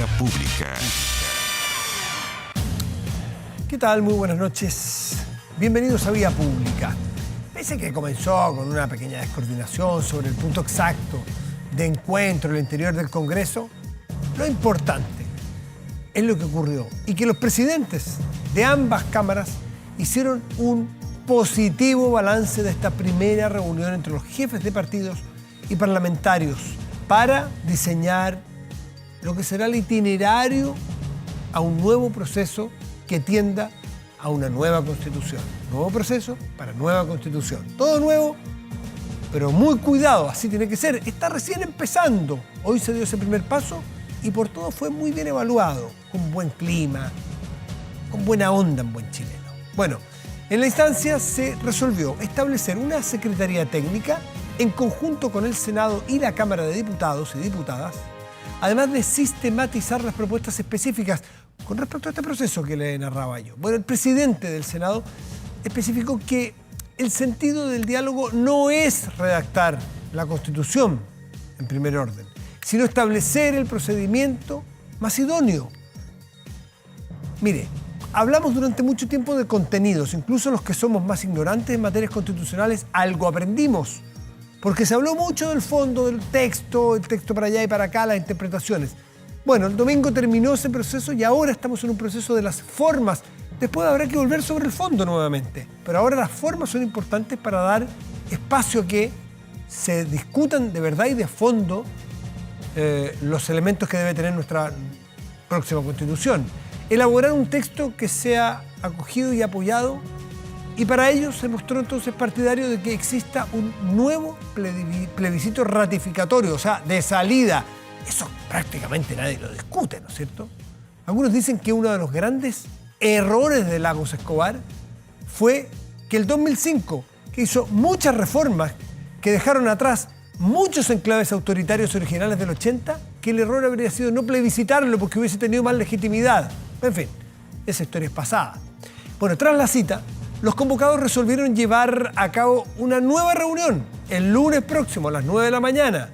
Vía Pública. ¿Qué tal? Muy buenas noches. Bienvenidos a Vía Pública. Pese que comenzó con una pequeña descoordinación sobre el punto exacto de encuentro en el interior del Congreso, lo importante es lo que ocurrió y que los presidentes de ambas cámaras hicieron un positivo balance de esta primera reunión entre los jefes de partidos y parlamentarios para diseñar lo que será el itinerario a un nuevo proceso que tienda a una nueva constitución. Nuevo proceso para nueva constitución. Todo nuevo, pero muy cuidado, así tiene que ser. Está recién empezando. Hoy se dio ese primer paso y por todo fue muy bien evaluado, con buen clima, con buena onda en buen chileno. Bueno, en la instancia se resolvió establecer una secretaría técnica en conjunto con el Senado y la Cámara de Diputados y Diputadas, además de sistematizar las propuestas específicas con respecto a este proceso que le narraba yo. Bueno, el presidente del Senado especificó que el sentido del diálogo no es redactar la Constitución en primer orden, sino establecer el procedimiento más idóneo. Mire, hablamos durante mucho tiempo de contenidos, incluso los que somos más ignorantes en materias constitucionales, algo aprendimos, porque se habló mucho del fondo, del texto, el texto para allá y para acá, las interpretaciones. Bueno, el domingo terminó ese proceso y ahora estamos en un proceso de las formas. Después habrá que volver sobre el fondo nuevamente, pero ahora las formas son importantes para dar espacio a que se discutan de verdad y de fondo los elementos que debe tener nuestra próxima Constitución. Elaborar un texto que sea acogido y apoyado, y para ello se mostró entonces partidario de que exista un nuevo plebiscito ratificatorio, o sea, de salida. Eso prácticamente nadie lo discute, ¿no es cierto? Algunos dicen que uno de los grandes errores de Lagos Escobar fue que el 2005, que hizo muchas reformas que dejaron atrás muchos enclaves autoritarios originales del 80, que el error habría sido no plebiscitarlo porque hubiese tenido más legitimidad. En fin, esa historia es pasada. Bueno, tras la cita, los convocados resolvieron llevar a cabo una nueva reunión el lunes próximo a las 9 de la mañana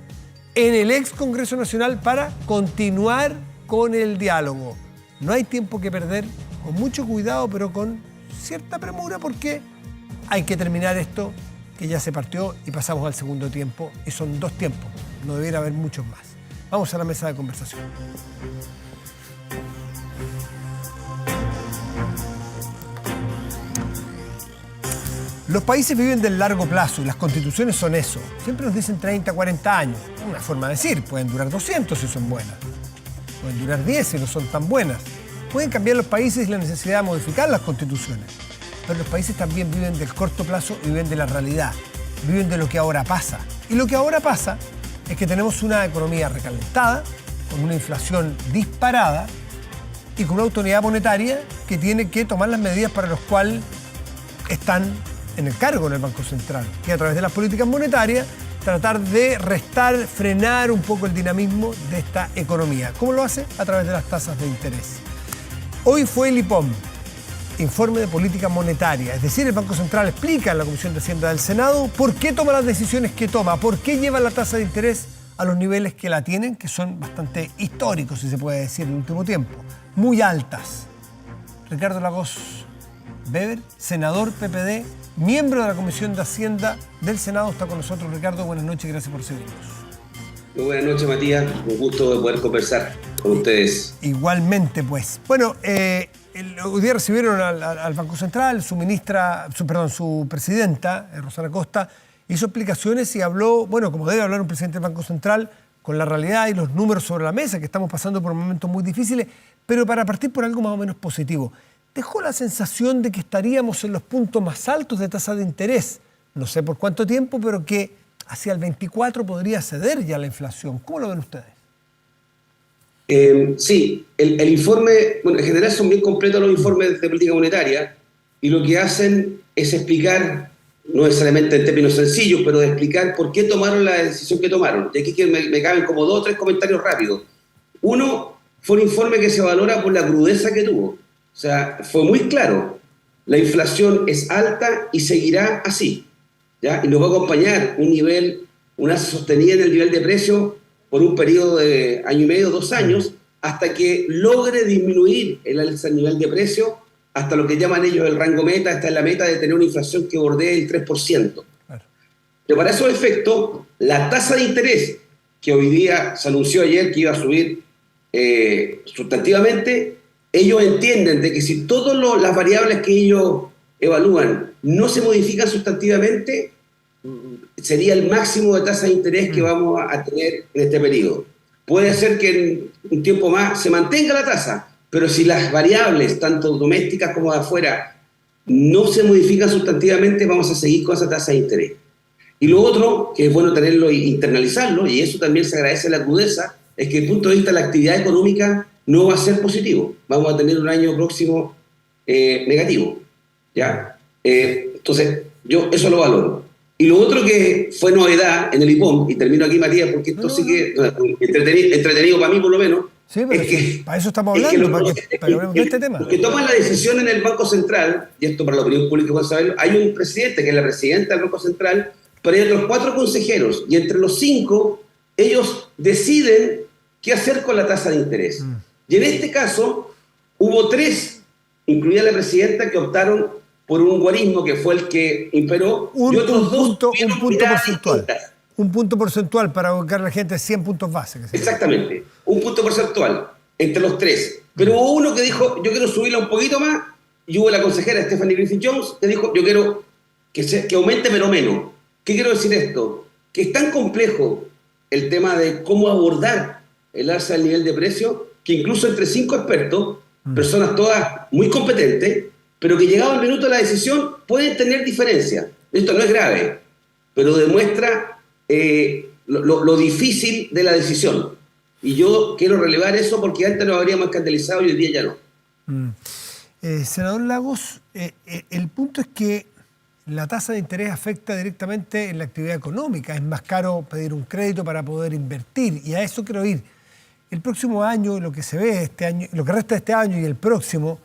en el ex Congreso Nacional para continuar con el diálogo. No hay tiempo que perder, con mucho cuidado, pero con cierta premura, porque hay que terminar esto que ya se partió y pasamos al segundo tiempo, y son 2 tiempos, no debiera haber muchos más. Vamos a la mesa de conversación. Los países viven del largo plazo y las constituciones son eso. Siempre nos dicen 30, 40 años. Una forma de decir, pueden durar 200 si son buenas. Pueden durar 10 si no son tan buenas. Pueden cambiar los países y la necesidad de modificar las constituciones. Pero los países también viven del corto plazo y viven de la realidad. Viven de lo que ahora pasa. Y lo que ahora pasa es que tenemos una economía recalentada, con una inflación disparada y con una autoridad monetaria que tiene que tomar las medidas para las cuales están en el cargo en el Banco Central, que a través de las políticas monetarias tratar de restar, frenar un poco el dinamismo de esta economía. ¿Cómo lo hace? A través de las tasas de interés. Hoy fue el IPOM, Informe de Política Monetaria, es decir, el Banco Central explica en la Comisión de Hacienda del Senado por qué toma las decisiones que toma, por qué lleva la tasa de interés a los niveles que la tienen, que son bastante históricos, si se puede decir, en el último tiempo, muy altas. Ricardo Lagos Weber, senador PPD, miembro de la Comisión de Hacienda del Senado, está con nosotros. Ricardo, buenas noches, gracias por seguirnos. Muy buenas noches, Matías. Un gusto de poder conversar con ustedes. Igualmente, pues. Bueno, hoy día recibieron al Banco Central, su presidenta, Rosana Costa, hizo explicaciones y habló, bueno, como debe hablar un presidente del Banco Central, con la realidad y los números sobre la mesa, que estamos pasando por momentos muy difíciles, pero para partir por algo más o menos positivo. Dejó la sensación de que estaríamos en los puntos más altos de tasa de interés, no sé por cuánto tiempo, pero que hacia el 24 podría ceder ya la inflación. ¿Cómo lo ven ustedes? Sí, el informe, bueno, en general son bien completos los informes de política monetaria y lo que hacen es explicar, no necesariamente en términos sencillos, pero de explicar por qué tomaron la decisión que tomaron. Y aquí que me caben como 2 o 3 comentarios rápidos. Uno, fue un informe que se valora por la crudeza que tuvo. O sea, fue muy claro, la inflación es alta y seguirá así, ¿ya? Y nos va a acompañar una sostenida en el nivel de precio por un periodo de año y medio, 2 años, hasta que logre disminuir el alza del nivel de precio hasta lo que llaman ellos el rango meta, hasta la meta de tener una inflación que bordee el 3%. Claro. Pero para esos efectos, la tasa de interés, que hoy día se anunció ayer que iba a subir sustantivamente, ellos entienden de que si todas las variables que ellos evalúan no se modifican sustantivamente, sería el máximo de tasa de interés que vamos a tener en este periodo. Puede ser que en un tiempo más se mantenga la tasa, pero si las variables, tanto domésticas como de afuera, no se modifican sustantivamente, vamos a seguir con esa tasa de interés. Y lo otro, que es bueno tenerlo e internalizarlo, y eso también se agradece la crudeza, es que desde el punto de vista de la actividad económica no va a ser positivo. Vamos a tener un año próximo negativo. ¿Ya? Entonces, yo eso lo valoro. Y lo otro que fue novedad en el IPOM, y termino aquí, Matías, porque esto sí que entretenido para mí por lo menos, sí, pero es que para eso estamos hablando, para que hablemos de este tema. Los que toman la decisión en el Banco Central, y esto para la opinión pública puede saberlo, hay un presidente que es la presidenta del Banco Central, pero hay otros 4 consejeros, y entre los 5, ellos deciden qué hacer con la tasa de interés. Y en este caso, hubo 3, incluida la presidenta, que optaron por un guarismo que fue el que imperó, y otros un punto porcentual. Un punto porcentual para ubicar a la gente 100 puntos base. Exactamente, un punto porcentual entre los 3. Pero hubo uno que dijo, yo quiero subirla un poquito más, y hubo la consejera Stephanie Griffith-Jones que dijo, yo quiero que aumente pero menos. ¿Qué quiero decir esto? Que es tan complejo el tema de cómo abordar el alza del nivel de precio, que incluso entre 5 expertos, personas todas muy competentes, pero que llegado el minuto de la decisión pueden tener diferencias. Esto no es grave, pero demuestra lo difícil de la decisión. Y yo quiero relevar eso porque antes nos habríamos escandalizado y hoy día ya no. Senador Lagos, el punto es que la tasa de interés afecta directamente en la actividad económica. Es más caro pedir un crédito para poder invertir, y a eso quiero ir. El próximo año, lo que se ve este año, lo que resta de este año y el próximo,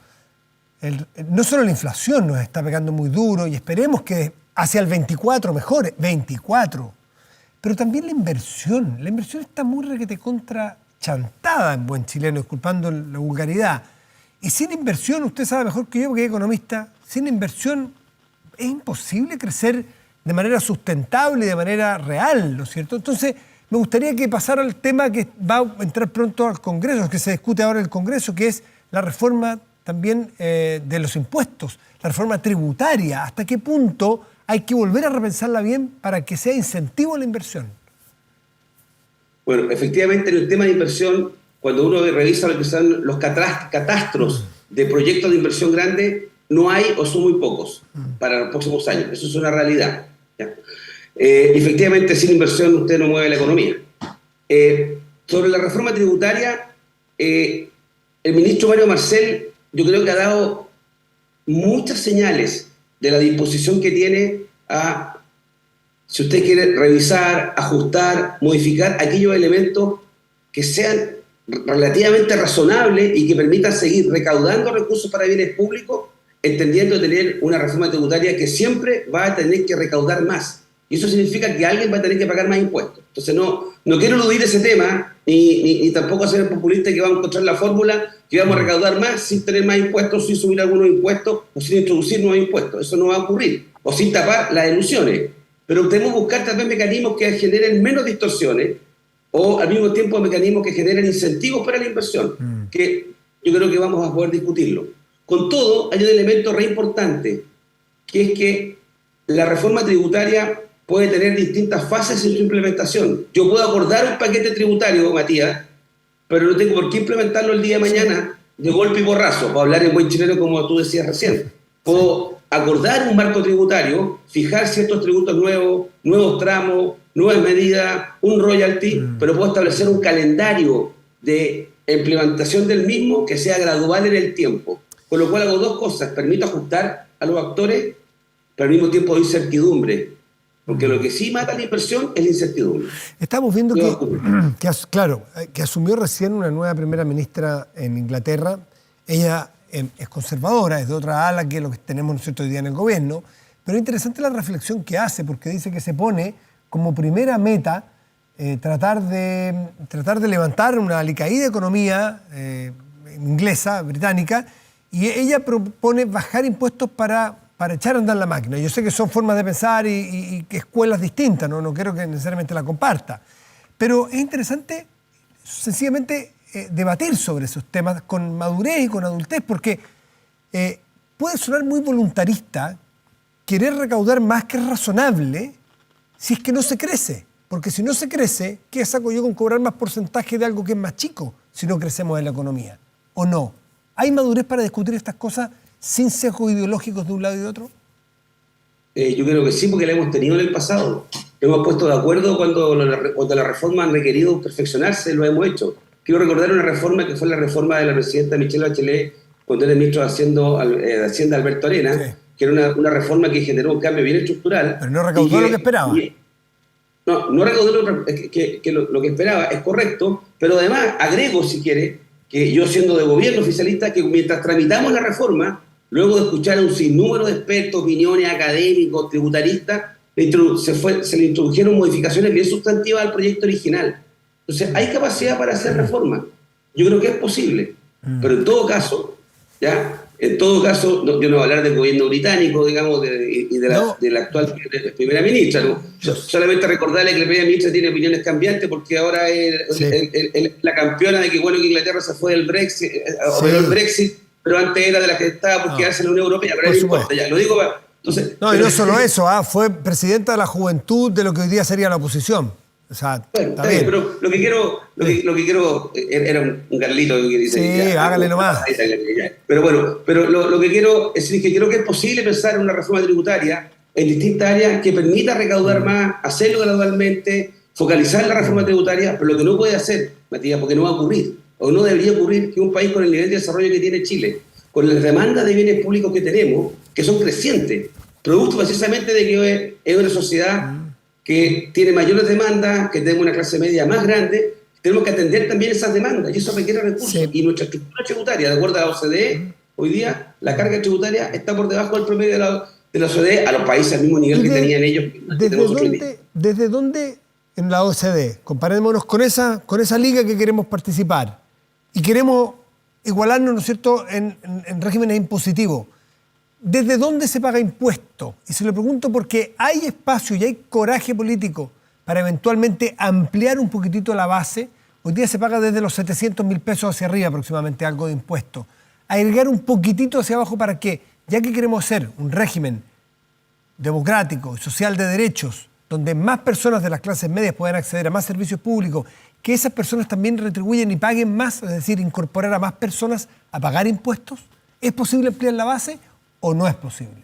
no solo la inflación nos está pegando muy duro, y esperemos que hacia el 24 mejore, 24, pero también la inversión. La inversión está muy requete contra chantada en buen chileno, disculpando la vulgaridad. Y sin inversión, usted sabe mejor que yo, porque es economista, sin inversión es imposible crecer de manera sustentable y de manera real, ¿no es cierto? Entonces, me gustaría que pasara al tema que va a entrar pronto al Congreso, que se discute ahora en el Congreso, que es la reforma también de los impuestos, la reforma tributaria. ¿Hasta qué punto hay que volver a repensarla bien para que sea incentivo a la inversión? Bueno, efectivamente en el tema de inversión, cuando uno revisa lo que son los catastros de proyectos de inversión grande, no hay o son muy pocos para los próximos años. Eso es una realidad. ¿Ya? Efectivamente, sin inversión usted no mueve la economía. Sobre la reforma tributaria, el ministro Mario Marcel, yo creo que ha dado muchas señales de la disposición que tiene a, si usted quiere, revisar, ajustar, modificar aquellos elementos que sean relativamente razonables y que permitan seguir recaudando recursos para bienes públicos, entendiendo tener una reforma tributaria que siempre va a tener que recaudar más. Y eso significa que alguien va a tener que pagar más impuestos. Entonces no quiero eludir ese tema, ni tampoco ser el populista que va a encontrar la fórmula que vamos a recaudar más sin tener más impuestos, sin subir algunos impuestos o sin introducir nuevos impuestos. Eso no va a ocurrir. O sin tapar las ilusiones. Pero debemos buscar también mecanismos que generen menos distorsiones o al mismo tiempo mecanismos que generen incentivos para la inversión, que yo creo que vamos a poder discutirlo. Con todo, hay un elemento re importante, que es que la reforma tributaria puede tener distintas fases en su implementación. Yo puedo acordar un paquete tributario, Matías, pero no tengo por qué implementarlo el día de mañana de golpe y porrazo, para hablar en buen chileno como tú decías recién. Puedo acordar un marco tributario, fijar ciertos tributos nuevos, nuevos tramos, nuevas medidas, un royalty, pero puedo establecer un calendario de implementación del mismo que sea gradual en el tiempo. Con lo cual hago dos cosas: permito ajustar a los actores, pero al mismo tiempo doy certidumbre. Porque lo que sí mata la inversión es la incertidumbre. Estamos viendo que asumió recién una nueva primera ministra en Inglaterra. Ella es conservadora, es de otra ala que lo que tenemos nosotros hoy día en el gobierno, pero es interesante la reflexión que hace, porque dice que se pone como primera meta tratar de levantar una alicaída economía inglesa, británica, y ella propone bajar impuestos para echar a andar la máquina. Yo sé que son formas de pensar y que escuelas distintas, no quiero que necesariamente la comparta, pero es interesante sencillamente debatir sobre esos temas con madurez y con adultez, porque puede sonar muy voluntarista querer recaudar más que es razonable si es que no se crece. Porque si no se crece, ¿qué saco yo con cobrar más porcentaje de algo que es más chico si no crecemos en la economía? ¿O no? ¿Hay madurez para discutir estas cosas sin sesgos ideológicos de un lado y de otro? Yo creo que sí, porque la hemos tenido en el pasado. Hemos puesto de acuerdo cuando las reformas han requerido perfeccionarse, lo hemos hecho. Quiero recordar una reforma que fue la reforma de la presidenta Michelle Bachelet cuando era ministro de Hacienda Alberto Arena, sí, que era una reforma que generó un cambio bien estructural. Pero no recaudó lo que esperaba. No recaudó lo que esperaba, es correcto, pero además agrego, si quiere, que yo siendo de gobierno oficialista, que mientras tramitamos la reforma, luego de escuchar a un sinnúmero de expertos, opiniones, académicos, tributaristas, se le introdujeron modificaciones bien sustantivas al proyecto original. Entonces, hay capacidad para hacer reformas. Yo creo que es posible, pero en todo caso, yo no voy a hablar del gobierno británico, digamos, de la actual primera ministra, ¿no? Solamente recordarle que la primera ministra tiene opiniones cambiantes porque ahora es la campeona de que bueno que Inglaterra se fue del Brexit, el Brexit, pero antes era de la que estaba por quedarse en la Unión Europea, pero no importa, ya lo digo. Entonces, y no solo eso, fue presidenta de la juventud de lo que hoy día sería la oposición. O sea, bueno, está bien, pero lo que quiero era un Carlito que dice. Sí, hágale nomás. Pero bueno, lo que quiero es decir que creo que es posible pensar en una reforma tributaria en distintas áreas que permita recaudar más, hacerlo gradualmente, focalizar la reforma tributaria, pero lo que no puede hacer, Matías, porque no va a ocurrir, o no debería ocurrir, que un país con el nivel de desarrollo que tiene Chile, con las demandas de bienes públicos que tenemos, que son crecientes, producto precisamente de que es una sociedad que tiene mayores demandas, que tenemos una clase media más grande, tenemos que atender también esas demandas, y eso requiere recursos. Sí. Y nuestra estructura tributaria, de acuerdo a la OCDE, hoy día la carga tributaria está por debajo del promedio de la OCDE, a los países al mismo nivel que tenían ellos. ¿Desde dónde en la OCDE? Comparémonos con esa liga que queremos participar y queremos igualarnos, ¿no es cierto?, en regímenes impositivos. ¿Desde dónde se paga impuesto? Y se lo pregunto porque hay espacio y hay coraje político para eventualmente ampliar un poquitito la base. Hoy día se paga desde los 700.000 pesos hacia arriba aproximadamente algo de impuesto. Agregar un poquitito hacia abajo para que, ya que queremos hacer un régimen democrático y social de derechos, donde más personas de las clases medias puedan acceder a más servicios públicos, que esas personas también retribuyen y paguen más, es decir, incorporar a más personas a pagar impuestos. ¿Es posible ampliar la base o no es posible?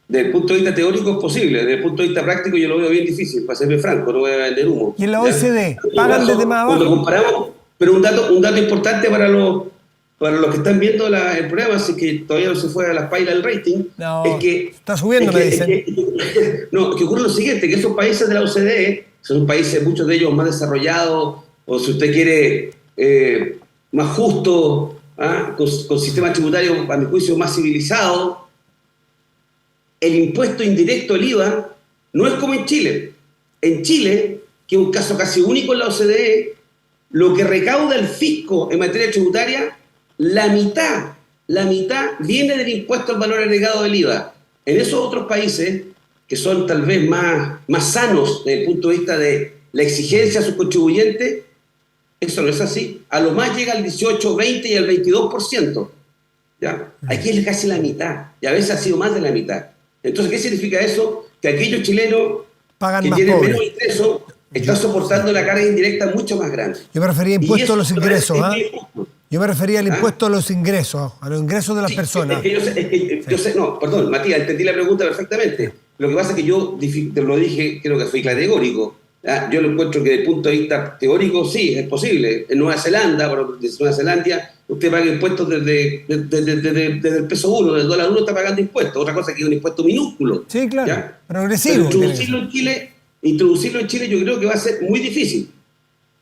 Desde el punto de vista teórico es posible, desde el punto de vista práctico yo lo veo bien difícil, para serme franco, no voy a vender humo. ¿Y en la OCDE pagan desde más abajo? Cuando comparamos, pero un dato importante para los que están viendo el programa, así que todavía no se fue a las pailas el rating, es que... Está subiendo, me dicen. Que ocurre lo siguiente, que esos países de la OCDE son países, muchos de ellos más desarrollados, o si usted quiere, más justos, con sistemas tributarios, a mi juicio, más civilizados. El impuesto indirecto, el IVA, no es como en Chile. En Chile, que es un caso casi único en la OCDE, lo que recauda el fisco en materia tributaria, la mitad viene del impuesto al valor agregado del IVA. En esos otros países, que son tal vez más sanos desde el punto de vista de la exigencia a sus contribuyentes, eso no es así. A lo más llega al 18, 20 y al 22%. ¿Ya? Aquí es casi la mitad, y a veces ha sido más de la mitad. Entonces, ¿qué significa eso? Que aquellos chilenos que tienen menos ingresos están soportando la carga indirecta mucho más grande. Yo me refería a impuestos a los ingresos. Yo me refería al impuesto a los ingresos de las personas. Perdón, Matías, entendí la pregunta perfectamente. Lo que pasa es que yo te lo dije, creo que fui categórico. Yo lo encuentro que desde el punto de vista teórico sí, es posible. En Nueva Zelanda, usted paga impuestos desde el peso 1, del dólar 1 está pagando impuestos. Otra cosa que es un impuesto minúsculo. Sí, claro, ¿ya? Progresivo. Pero introducirlo en Chile yo creo que va a ser muy difícil.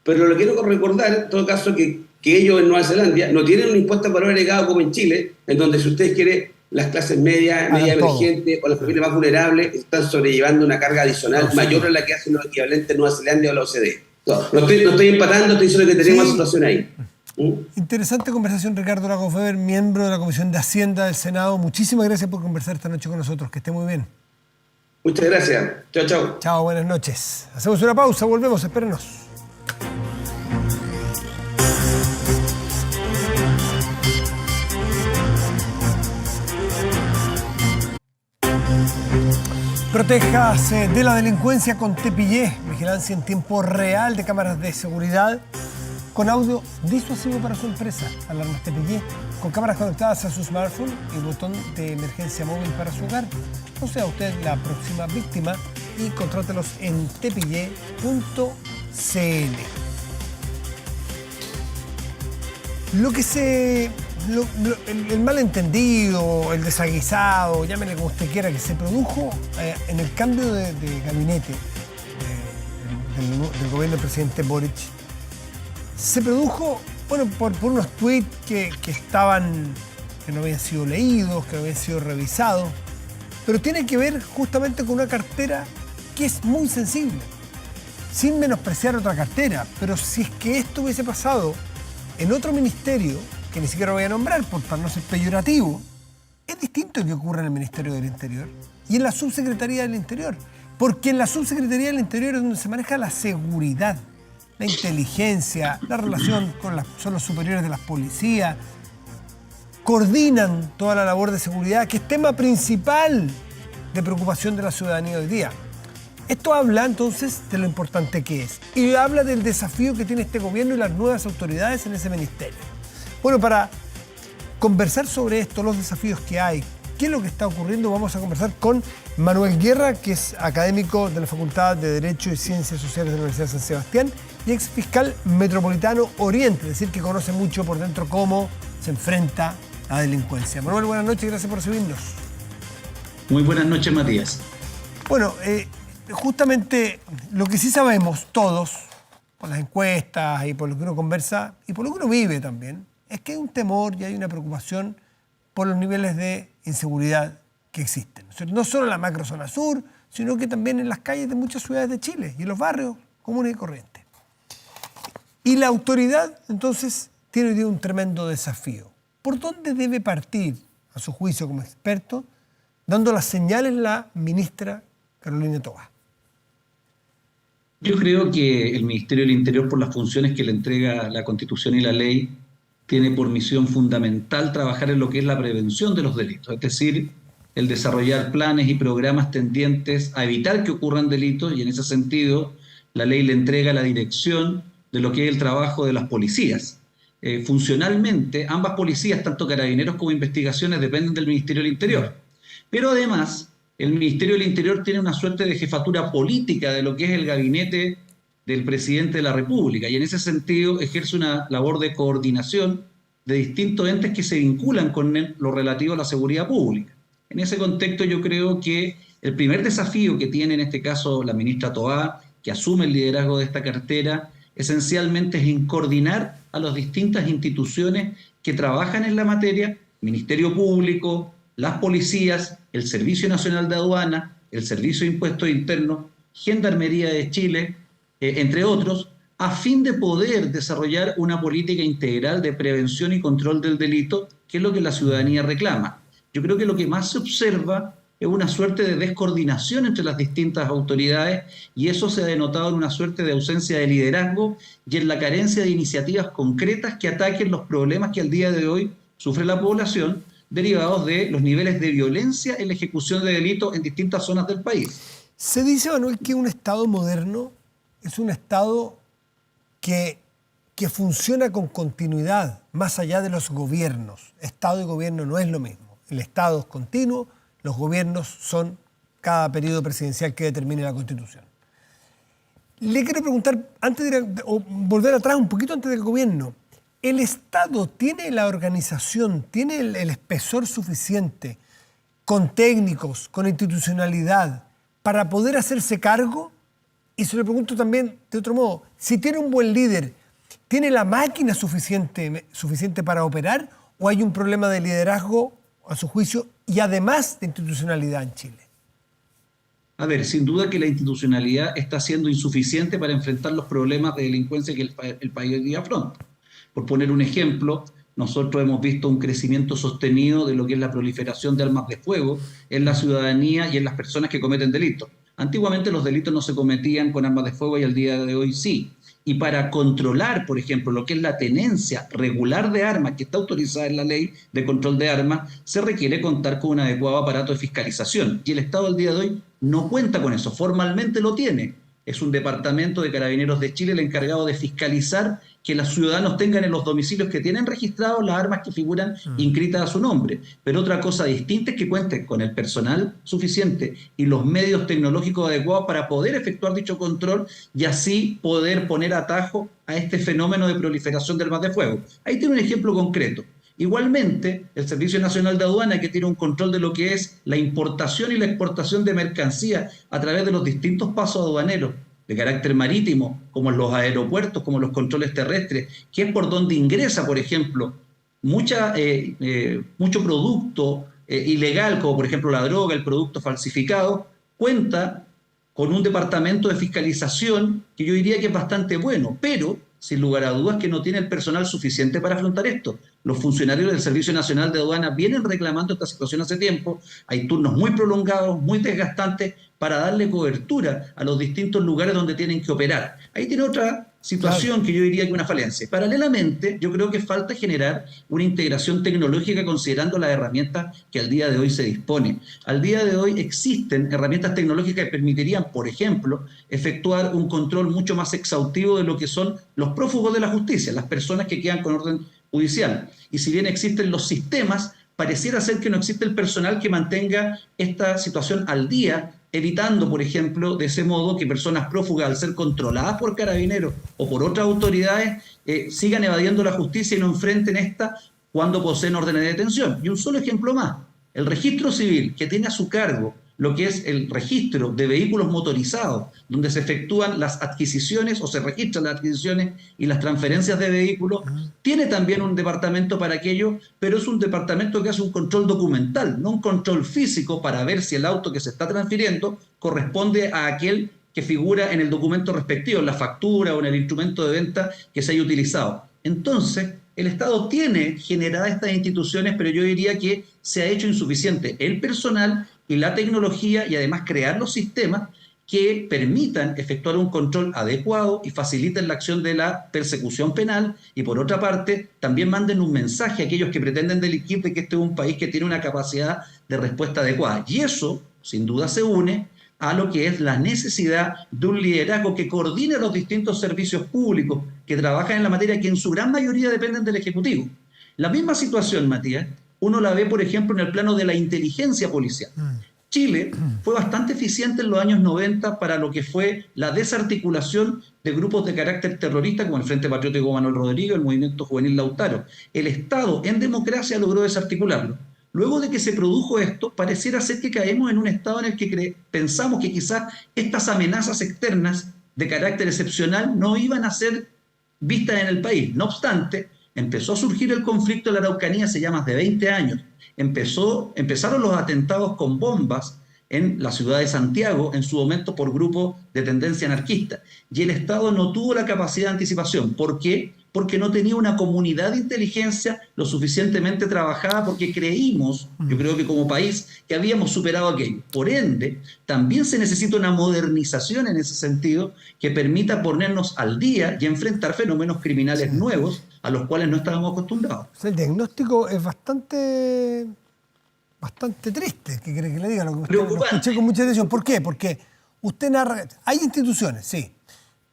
Pero lo quiero recordar, en todo caso, que ellos en Nueva Zelanda no tienen un impuesto al valor agregado como en Chile, en donde si usted quiere las clases media emergentes o las familias más vulnerables están sobrellevando una carga adicional mayor a la que hacen los equivalentes de Nueva Zelanda o la OCDE. No estoy empatando, estoy diciendo que tenemos una situación ahí. Interesante conversación, Ricardo Lagos Weber, miembro de la Comisión de Hacienda del Senado. Muchísimas gracias por conversar esta noche con nosotros. Que esté muy bien. Muchas gracias. Chao, chao. Chao, buenas noches. Hacemos una pausa, volvemos, espérenos. Protéjase de la delincuencia con Tepillé, vigilancia en tiempo real de cámaras de seguridad con audio disuasivo para su empresa. Alarmas Tepillé, con cámaras conectadas a su smartphone y botón de emergencia móvil para su hogar. O sea, usted la próxima víctima y contrátelos en tepillé.cl. El malentendido, el desaguisado, llámele como usted quiera, que se produjo en el cambio de gabinete del gobierno del presidente Boric, se produjo por unos tuits que no habían sido leídos, que no habían sido revisados, pero tiene que ver justamente con una cartera que es muy sensible, sin menospreciar otra cartera. Pero si es que esto hubiese pasado en otro ministerio, que ni siquiera voy a nombrar para no ser peyorativo, es distinto que ocurra en el Ministerio del Interior y en la Subsecretaría del Interior. Porque en la Subsecretaría del Interior es donde se maneja la seguridad, la inteligencia, la relación son los superiores de las policías, coordinan toda la labor de seguridad, que es tema principal de preocupación de la ciudadanía hoy día. Esto habla entonces de lo importante que es y habla del desafío que tiene este gobierno y las nuevas autoridades en ese ministerio. Bueno, para conversar sobre esto, los desafíos que hay, qué es lo que está ocurriendo, vamos a conversar con Manuel Guerra, que es académico de la Facultad de Derecho y Ciencias Sociales de la Universidad de San Sebastián y ex fiscal metropolitano Oriente, es decir, que conoce mucho por dentro cómo se enfrenta a la delincuencia. Manuel, buenas noches y gracias por recibirnos. Muy buenas noches, Matías. Bueno, justamente lo que sí sabemos todos, por las encuestas y por lo que uno conversa y por lo que uno vive también, es que hay un temor y hay una preocupación por los niveles de inseguridad que existen. No solo en la macrozona sur, sino que también en las calles de muchas ciudades de Chile y en los barrios comunes y corrientes. Y la autoridad, entonces, tiene hoy día un tremendo desafío. ¿Por dónde debe partir, a su juicio como experto, dando las señales la ministra Carolina Toá? Yo creo que el Ministerio del Interior, por las funciones que le entrega la Constitución y la ley, tiene por misión fundamental trabajar en lo que es la prevención de los delitos, es decir, el desarrollar planes y programas tendientes a evitar que ocurran delitos, y en ese sentido la ley le entrega la dirección de lo que es el trabajo de las policías. Funcionalmente, ambas policías, tanto carabineros como investigaciones, dependen del Ministerio del Interior. Pero además, el Ministerio del Interior tiene una suerte de jefatura política de lo que es el gabinete del presidente de la República, y en ese sentido ejerce una labor de coordinación de distintos entes que se vinculan con lo relativo a la seguridad pública. En ese contexto yo creo que el primer desafío que tiene en este caso la ministra Toá, que asume el liderazgo de esta cartera, esencialmente es en coordinar a las distintas instituciones que trabajan en la materia, Ministerio Público, las policías, el Servicio Nacional de Aduana, el Servicio de Impuestos Internos, Gendarmería de Chile, entre otros, a fin de poder desarrollar una política integral de prevención y control del delito, que es lo que la ciudadanía reclama. Yo creo que lo que más se observa es una suerte de descoordinación entre las distintas autoridades, y eso se ha denotado en una suerte de ausencia de liderazgo y en la carencia de iniciativas concretas que ataquen los problemas que al día de hoy sufre la población, derivados de los niveles de violencia en la ejecución de delitos en distintas zonas del país. Se dice, Manuel, que un Estado moderno es un Estado que funciona con continuidad, más allá de los gobiernos. Estado y gobierno no es lo mismo. El Estado es continuo, los gobiernos son cada periodo presidencial que determine la Constitución. Le quiero preguntar, volver atrás un poquito antes del gobierno. ¿El Estado tiene la organización, tiene el espesor suficiente, con técnicos, con institucionalidad, para poder hacerse cargo? Y se lo pregunto también de otro modo, si tiene un buen líder, ¿tiene la máquina suficiente para operar o hay un problema de liderazgo a su juicio, y además de institucionalidad en Chile? A ver, sin duda que la institucionalidad está siendo insuficiente para enfrentar los problemas de delincuencia que el país hoy día afronta. Por poner un ejemplo, nosotros hemos visto un crecimiento sostenido de lo que es la proliferación de armas de fuego en la ciudadanía y en las personas que cometen delitos. Antiguamente los delitos no se cometían con armas de fuego y al día de hoy sí. Y para controlar, por ejemplo, lo que es la tenencia regular de armas, que está autorizada en la ley de control de armas, se requiere contar con un adecuado aparato de fiscalización. Y el Estado al día de hoy no cuenta con eso, formalmente lo tiene. Es un departamento de Carabineros de Chile el encargado de fiscalizar que los ciudadanos tengan en los domicilios que tienen registrados las armas que figuran inscritas a su nombre. Pero otra cosa distinta es que cuenten con el personal suficiente y los medios tecnológicos adecuados para poder efectuar dicho control y así poder poner atajo a este fenómeno de proliferación de armas de fuego. Ahí tiene un ejemplo concreto. Igualmente, el Servicio Nacional de Aduana, que tiene un control de lo que es la importación y la exportación de mercancía a través de los distintos pasos aduaneros de carácter marítimo, como en los aeropuertos, como los controles terrestres, que es por donde ingresa, por ejemplo, mucho producto ilegal, como por ejemplo la droga, el producto falsificado, cuenta con un departamento de fiscalización que yo diría que es bastante bueno, pero sin lugar a dudas que no tiene el personal suficiente para afrontar esto. Los funcionarios del Servicio Nacional de Aduana vienen reclamando esta situación hace tiempo. Hay turnos muy prolongados, muy desgastantes para darle cobertura a los distintos lugares donde tienen que operar. Ahí tiene otra situación que yo diría que una falencia. Paralelamente, yo creo que falta generar una integración tecnológica considerando las herramientas que al día de hoy se dispone. Al día de hoy existen herramientas tecnológicas que permitirían, por ejemplo, efectuar un control mucho más exhaustivo de lo que son los prófugos de la justicia, las personas que quedan con orden judicial. Y si bien existen los sistemas, pareciera ser que no existe el personal que mantenga esta situación al día, evitando, por ejemplo, de ese modo que personas prófugas, al ser controladas por carabineros o por otras autoridades, sigan evadiendo la justicia y no enfrenten esta cuando poseen órdenes de detención. Y un solo ejemplo más, el registro civil, que tiene a su cargo lo que es el registro de vehículos motorizados, donde se efectúan las adquisiciones o se registran las adquisiciones y las transferencias de vehículos, tiene también un departamento para aquello, pero es un departamento que hace un control documental, no un control físico para ver si el auto que se está transfiriendo corresponde a aquel que figura en el documento respectivo, en la factura o en el instrumento de venta que se haya utilizado. Entonces, el Estado tiene generadas estas instituciones, pero yo diría que se ha hecho insuficiente el personal y la tecnología y además crear los sistemas que permitan efectuar un control adecuado y faciliten la acción de la persecución penal y por otra parte también manden un mensaje a aquellos que pretenden delinquir de que este es un país que tiene una capacidad de respuesta adecuada. Y eso, sin duda, se une a lo que es la necesidad de un liderazgo que coordine los distintos servicios públicos que trabajan en la materia, que en su gran mayoría dependen del Ejecutivo. La misma situación, Matías, uno la ve, por ejemplo, en el plano de la inteligencia policial. Chile fue bastante eficiente en los años 90 para lo que fue la desarticulación de grupos de carácter terrorista como el Frente Patriótico Manuel Rodríguez, el Movimiento Juvenil Lautaro. El Estado en democracia logró desarticularlo. Luego de que se produjo esto, pareciera ser que caemos en un estado en el que pensamos que quizás estas amenazas externas de carácter excepcional no iban a ser vistas en el país. No obstante, empezó a surgir el conflicto de la Araucanía hace ya más de 20 años. Empezaron los atentados con bombas en la ciudad de Santiago, en su momento por grupos de tendencia anarquista. Y el Estado no tuvo la capacidad de anticipación. ¿Por qué? Porque no tenía una comunidad de inteligencia lo suficientemente trabajada, porque creímos, yo creo que como país, que habíamos superado aquello. Por ende, también se necesita una modernización en ese sentido que permita ponernos al día y enfrentar fenómenos criminales nuevos a los cuales no estábamos acostumbrados. O sea, el diagnóstico es bastante triste, ¿qué quiere que le diga? Lo escuché con mucha atención. ¿Por qué? Porque usted narra, hay instituciones, sí,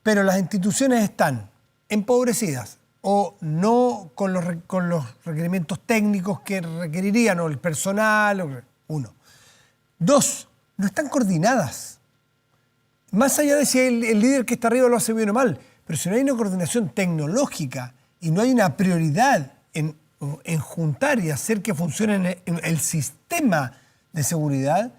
pero las instituciones están empobrecidas o no con los requerimientos técnicos que requerirían, o el personal, uno. Dos, no están coordinadas. Más allá de si el líder que está arriba lo hace bien o mal, pero si no hay una coordinación tecnológica y no hay una prioridad en juntar y hacer que funcione el sistema de seguridad,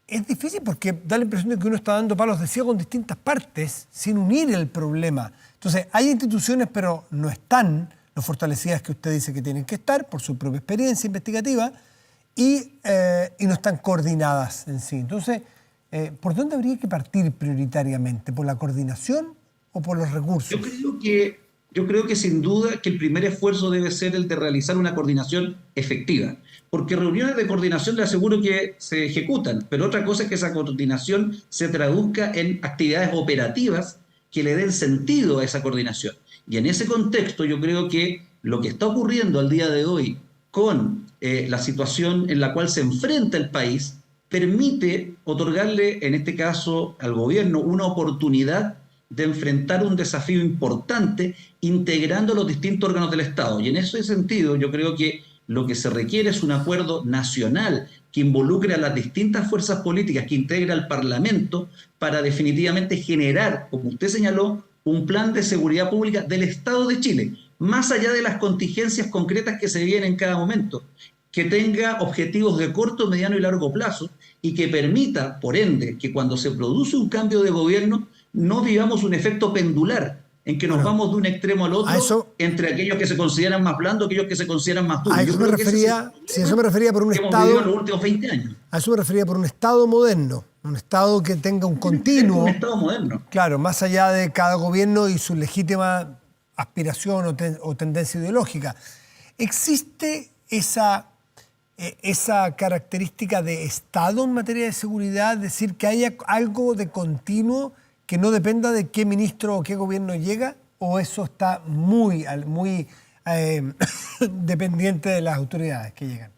es difícil porque da la impresión de que uno está dando palos de ciego en distintas partes sin unir el problema. Entonces, hay instituciones, pero no están lo fortalecidas que usted dice que tienen que estar por su propia experiencia investigativa, y no están coordinadas en sí. Entonces, ¿por dónde habría que partir prioritariamente? ¿Por la coordinación o por los recursos? Yo creo que sin duda que el primer esfuerzo debe ser el de realizar una coordinación efectiva, porque reuniones de coordinación le aseguro que se ejecutan, pero otra cosa es que esa coordinación se traduzca en actividades operativas que le den sentido a esa coordinación. Y en ese contexto yo creo que lo que está ocurriendo al día de hoy con la situación en la cual se enfrenta el país permite otorgarle, en este caso al gobierno, una oportunidad de enfrentar un desafío importante integrando los distintos órganos del Estado. Y en ese sentido yo creo que lo que se requiere es un acuerdo nacional que involucre a las distintas fuerzas políticas, que integre al Parlamento para definitivamente generar, como usted señaló, un plan de seguridad pública del Estado de Chile, más allá de las contingencias concretas que se vienen en cada momento, que tenga objetivos de corto, mediano y largo plazo y que permita, por ende, que cuando se produce un cambio de gobierno no vivamos un efecto pendular en que nos vamos de un extremo al otro entre aquellos que se consideran más blandos y aquellos que se consideran más duros. A eso me refería, eso me refería por un Estado. En los últimos 20 años. A eso me refería por un Estado moderno, un Estado que tenga un continuo. Un Estado moderno. Claro, más allá de cada gobierno y su legítima aspiración o tendencia ideológica. ¿Existe esa característica de Estado en materia de seguridad? Es decir, que haya algo de continuo que no dependa de qué ministro o qué gobierno llega, o eso está muy dependiente de las autoridades que llegan.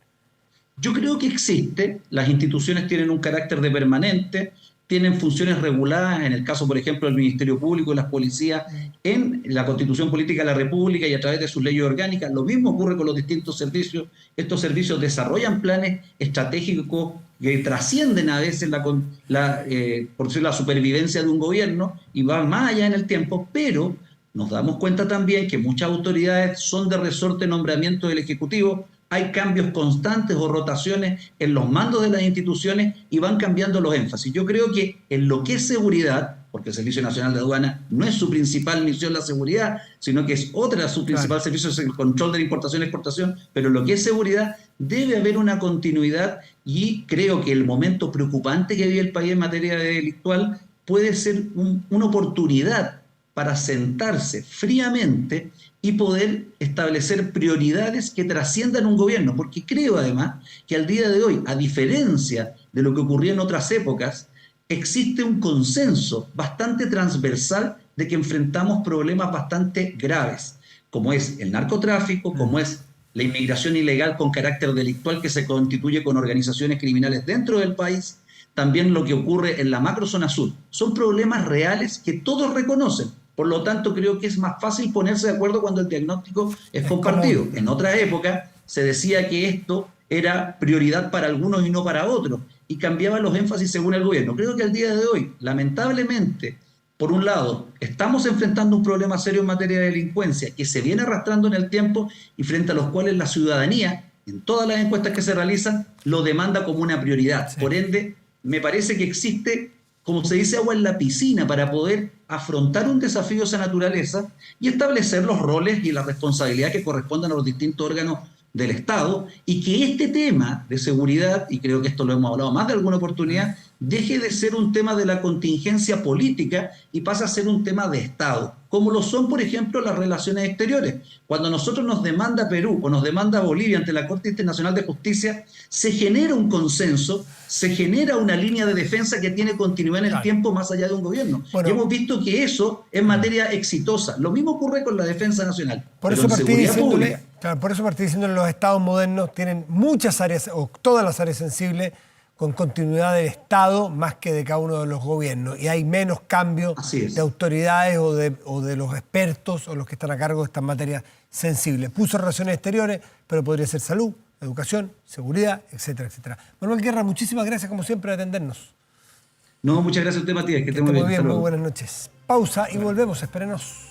Yo creo que existe, las instituciones tienen un carácter de permanente, tienen funciones reguladas, en el caso, por ejemplo, del Ministerio Público y las policías, en la Constitución Política de la República y a través de sus leyes orgánicas. Lo mismo ocurre con los distintos servicios. Estos servicios desarrollan planes estratégicos que trascienden a veces por decir, la supervivencia de un gobierno y van más allá en el tiempo, pero nos damos cuenta también que muchas autoridades son de resorte nombramiento del Ejecutivo. Hay cambios constantes o rotaciones en los mandos de las instituciones y van cambiando los énfasis. Yo creo que en lo que es seguridad, porque el Servicio Nacional de Aduana no es su principal misión la seguridad, sino que es otra, su principal servicio es el control de la importación y exportación, pero en lo que es seguridad debe haber una continuidad y creo que el momento preocupante que vive el país en materia delictual puede ser una oportunidad para sentarse fríamente y poder establecer prioridades que trasciendan un gobierno, porque creo además que al día de hoy, a diferencia de lo que ocurría en otras épocas, existe un consenso bastante transversal de que enfrentamos problemas bastante graves, como es el narcotráfico, como es la inmigración ilegal con carácter delictual que se constituye con organizaciones criminales dentro del país, también lo que ocurre en la macrozona sur. Son problemas reales que todos reconocen. Por lo tanto, creo que es más fácil ponerse de acuerdo cuando el diagnóstico es compartido. En otra época se decía que esto era prioridad para algunos y no para otros, y cambiaban los énfasis según el gobierno. Creo que al día de hoy, lamentablemente, por un lado, estamos enfrentando un problema serio en materia de delincuencia que se viene arrastrando en el tiempo y frente a los cuales la ciudadanía, en todas las encuestas que se realizan, lo demanda como una prioridad. Sí. Por ende, me parece que existe, como se dice, agua en la piscina para poder afrontar un desafío de esa naturaleza y establecer los roles y la responsabilidad que correspondan a los distintos órganos del Estado, y que este tema de seguridad, y creo que esto lo hemos hablado más de alguna oportunidad, deje de ser un tema de la contingencia política y pase a ser un tema de Estado, como lo son, por ejemplo, las relaciones exteriores. Cuando nosotros nos demanda Perú o nos demanda Bolivia ante la Corte Internacional de Justicia, se genera un consenso, se genera una línea de defensa que tiene continuidad en el tiempo más allá de un gobierno. Bueno, y hemos visto que eso es materia exitosa. Lo mismo ocurre con la defensa nacional. Por eso partí diciéndole, claro, por eso partí diciéndole, los estados modernos tienen muchas áreas, o todas las áreas sensibles, con continuidad del Estado más que de cada uno de los gobiernos. Y hay menos cambio de autoridades o de los expertos o los que están a cargo de estas materias sensibles. Puso relaciones exteriores, pero podría ser salud, educación, seguridad, etcétera, etcétera. Manuel Guerra, muchísimas gracias como siempre por atendernos. No, muchas gracias a usted, Matías. Que esté muy bien. Muy buenas noches. Pausa y volvemos, espérenos.